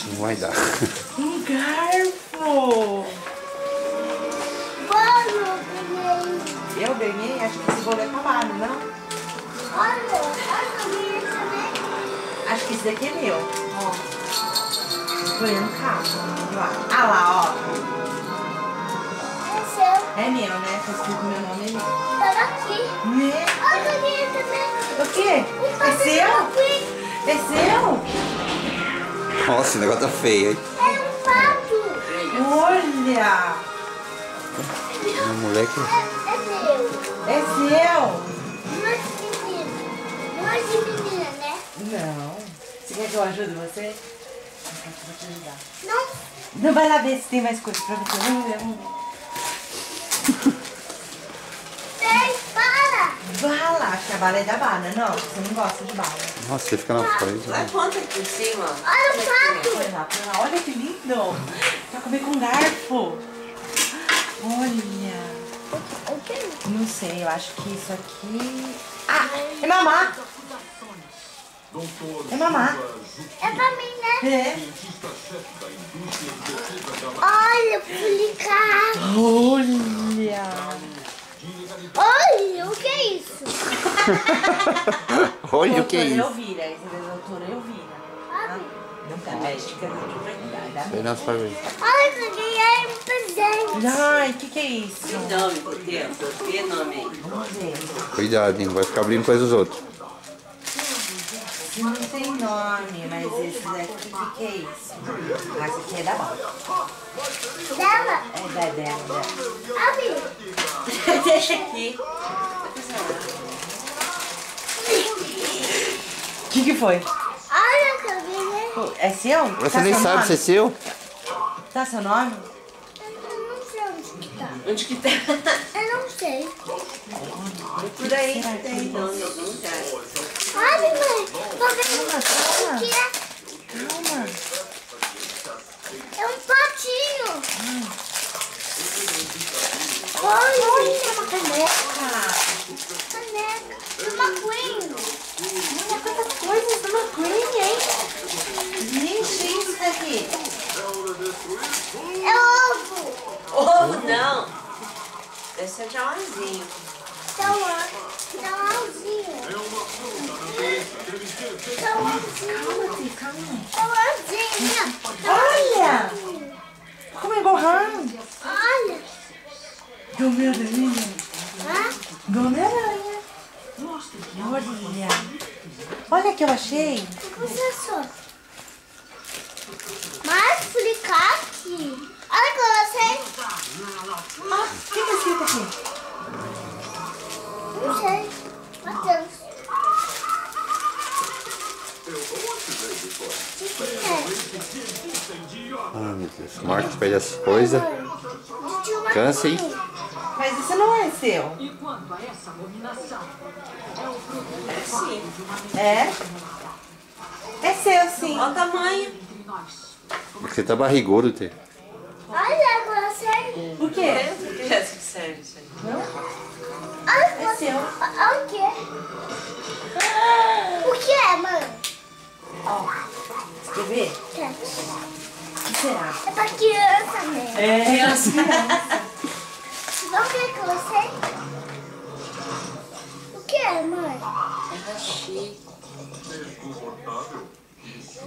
Não vai dar. Um garfo! Eu ganhei? Acho que esse bolo é acabado, não? Olha, eu ganhei também. Acho que esse daqui é meu. Ó. Põe no carro. Ah lá, ó. É seu. É meu, né? Tá escrito meu nome ali. Tava aqui. Né? Eu ganhei também. O quê? É seu? É seu? Nossa, esse negócio tá feio, hein? É um pato. Olha! Meu moleque. É meu. É seu? Não é de menina. Não é de menina, né? Não. Você quer que eu ajude você? Eu vou te ajudar. Não. Não, vai lá ver se tem mais coisa pra você. Vamos ver, vamos ver. Sei, para. Bala! Acho que a bala é da bala, não? Você não gosta de bala. Nossa, você fica na frente. Vai, Né? ponta aqui em cima. Olha o pato. Põe lá. Olha que lindo! Pra comer com garfo. Olha. O quê? Não sei, eu acho que isso aqui... Ah, é mamá! É mamá. É pra mim, né? É. Olha, publicado. Olha. Olha, o que é isso? Olha o que é isso. Elvira, essa é da doutora Elvira. Não tá, médica, não dá. Sei não, só ver. Olha, eu ganhei um presente. Ai, o que é isso? Que nome que tem? Que nome aí? Vamos ver. Cuidado, hein? Não vai ficar abrindo coisa dos outros. Não tem nome, mas esse daqui, o que é isso? Ah, esse aqui é da bala. Dela. É dela. Abre. Deixa aqui. O que foi? Olha, que eu ganhei. É seu? Você Tá nem seu sabe nome? se é seu? Tá seu nome? Eu não sei onde que tá. Onde que tá? Eu não sei. Por aí Será que que tem, não, em algum lugar. Olha, mãe. Tô vendo Calma, o que é. calma. É um patinho. Olha, Olha, uma caneca. caneca. Uma queen. Olha quantas coisas do McQueen, hein? Gente, isso daqui. É ovo. Ovo não. Deve ser de Jauzinho. Tauãozinho. Tauãozinho. Calma. Tauãozinho. Olha! Como é borrando? Olha. Do meu Deus. Hã? Do Homem-Aranha. Olha. Olha que eu achei. O que você achou? Mais flicate. Olha que eu achei. Ah, o que tá escrito aqui? Não sei. Matheus. O que é? Ah, meu Deus. Marcos pede as coisas. Cansa, hein? Mas isso não é seu. Sim. É? É seu, sim. Olha o tamanho. Você tá barrigudo, Tê. Olha que eu achei. O quê? O que é que serve isso aí? Olha que É seu. Olha o que é. O que é, mãe? Ó. Você quer ver? Quer. O que será? É pra criança mesmo. É. Vamos ver que eu sei? O que é, mãe? É hashi.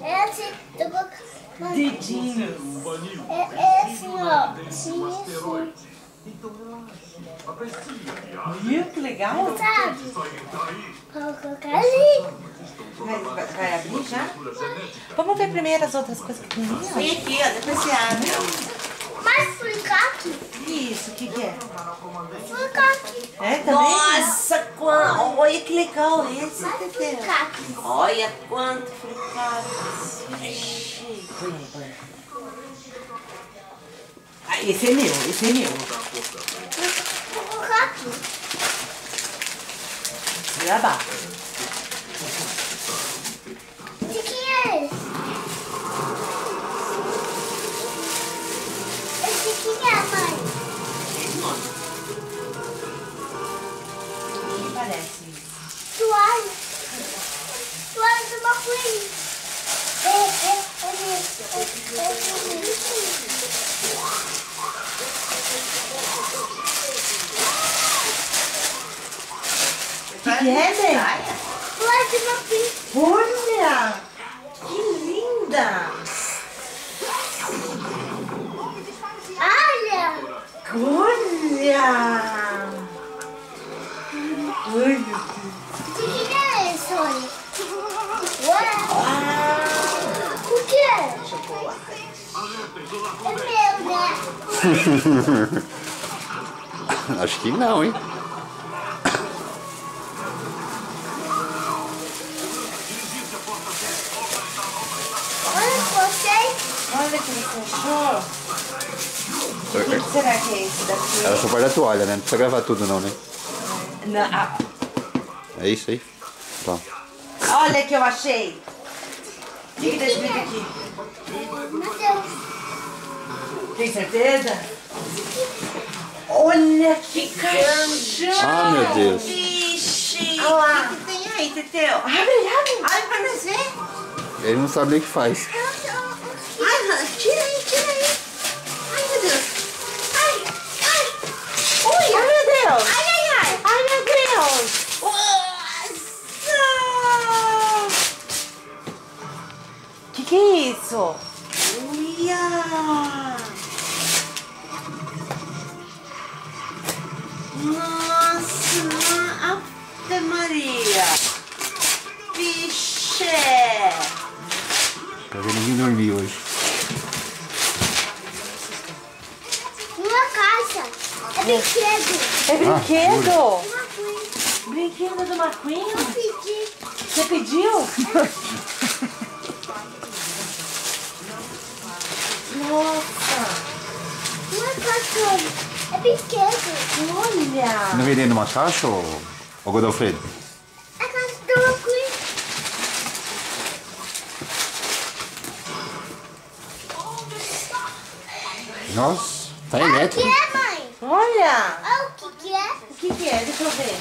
É assim, eu vou... Mãe, Dedinhos. é assim, ó. Assim, assim. Viu que legal? Sabe? Vou colocar ali. Vai abrir já? Vamos ver primeiro as outras coisas que tem ali, Vem aqui, ó. Depois você abre. Mais flicate. Isso, o que é? Flicate. É também? Nossa, quanto. Olha que legal esse, Mais Tetê. flicate. Olha quanto fricados. Põe aí, põe aí. Ah, esse é meu, esse é meu. Flicate. Jabá. De quem é esse? Esse de quem é, mãe? O que parece isso? Toalha. Toalha do McQueen. Olha isso. que é, Ney? Pode uma pizza. Olha! Que linda! Olha! Olha! Ai, meu Deus. O que é isso, olha? Ué, Ah, o que é? chocolate. É meu, né? Acho que não, hein? Olha vocês. Olha que você achou. O que será que é esse daqui? Era só guarda a toalha, né? Não precisa gravar tudo não, né? Não, ah, É isso aí? Tá. olha que eu achei. O que tá escrito aqui? Mateus. Tem certeza? Olha que caixão! Ah, meu Deus. Vixe! Olha lá. O que tem aí, Teteu? Abre, abre. Olha pra nós ver. Ele não sabe nem o que faz. Ai, tira aí, tira aí. Ai, meu Deus. Ai, ai. Ui, Ai, meu Deus. ai, ai, ai. Ai, meu Deus. Que é isso? Olha. Nossa, Ave Maria. Vixe. Pra ver ninguém dormir hoje. Uma caixa. É brinquedo. É brinquedo? Uma coisa. Brinquedo do McQueen? Eu pedi. Você pediu? Nossa. Uma caixa. É brinquedo. Olha. Não vem dentro de uma caixa, ô Godofredo? A caixa do McQueen. Nossa, tá O que elétrico. é, mãe? Olha. Olha o que é. O que é? Deixa eu ver.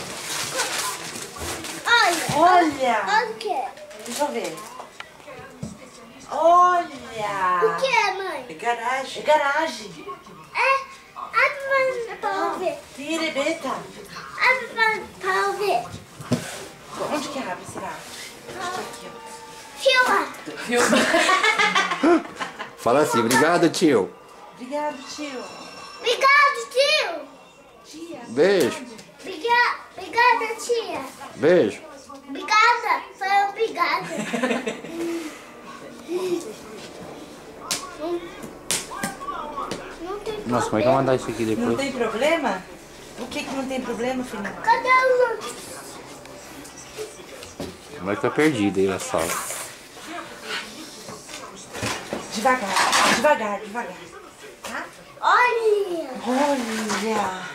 Olha. Olha. Olha o que é. Deixa eu ver. Olha. O que é, mãe? É garagem. É garagem. É. Abre para eu ver. Tem erebeta. Abre para eu ver. Onde que abre, será? Filma. Fala assim, obrigado, tio. Obrigado, tio. Obrigado, tio. Tia. Beijo. Obrigada, tia. Beijo. Obrigada. Foi obrigada. Não tem Nossa, como é que eu vou mandar isso aqui Não depois? tem problema? O que não tem problema, filha? Cadê o outro? Como é que tá perdido aí na sala? Devagar, devagar, devagar. Tá? Olha. Olha.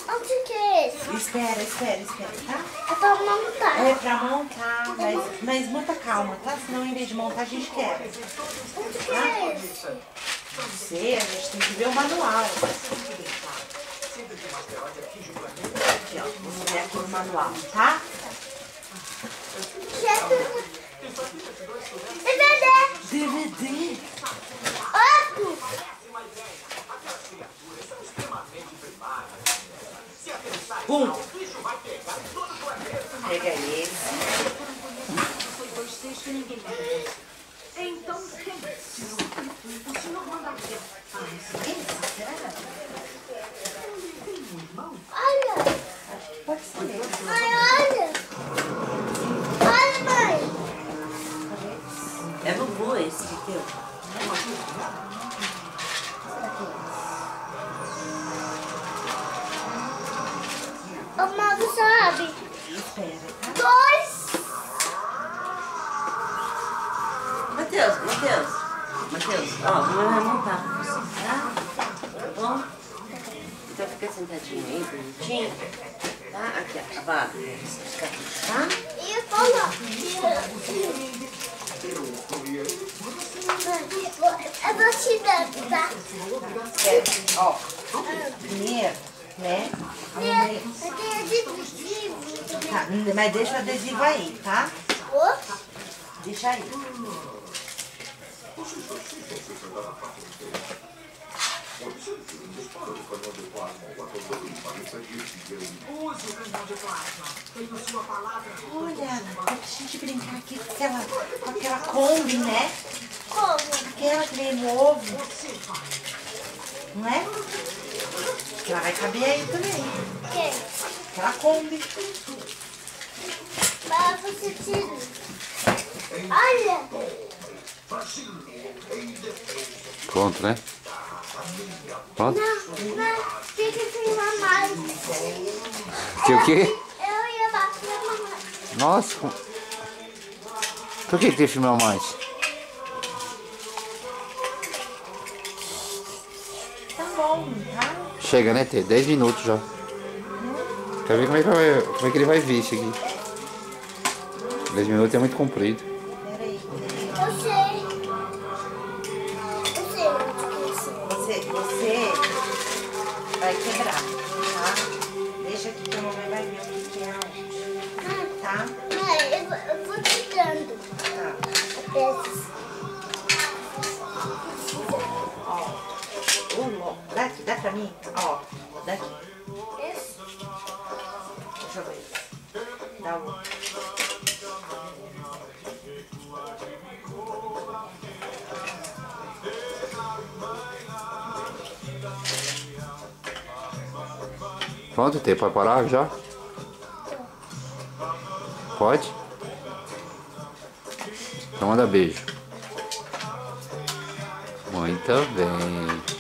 Onde que é esse? Espera, espera, espera, tá? É pra montar. É pra montar, mas muita calma, tá? Senão em vez de montar a gente quebra. Onde que é esse? Não sei, a gente tem que ver o manual. Aqui, ó. Vamos ver aqui no manual, tá? DVD. DVD. Outro. Pega esse. Olha. Pode ser. Mãe, olha. Olha, mãe. É Bubu esse, Teteu. O Mago sabe. Espera, tá? 2. Matheus, ó, a mamãe vai montar pra você, tá? Tá bom? Então fica sentadinho aí, bonitinho. Tá? Aqui, ó, a vaga. Fica aqui, tá? E eu vou lá. Eu vou te dar, tá? Ó, primeiro, né? Eu tenho adesivo. Tá, mas deixa o adesivo aí, tá? Deixa aí. Olha, dá pra gente brincar aqui com aquela Kombi, né? Como? Aquela que veio no ovo. Não é? Ela vai caber aí também. Quem? Aquela Kombi. Para você tira. Olha. Pronto, né? Pronto? Não, fica sem mamãe. Que o quê? Eu ia bater a mamãe. Nossa. Por que tem que filmar mais? Tá bom, tá? Chega, né, Tê? 10 minutos já. Quer ver como é que ele vai ver isso aqui? 10 minutos é muito comprido. Peraí. Eu sei. Eu sei onde que Você vai quebrar, tá? Deixa aqui que a mamãe vai ver o que é aonde, tá? Mãe, eu vou te dando. Tá. Peças. Ó. Daqui, dá pra mim? Ó, daqui. Esse. Deixa eu ver. Dá o outro. Pronto, Tê? Pode parar já? Pode? Então manda beijo. Muito bem.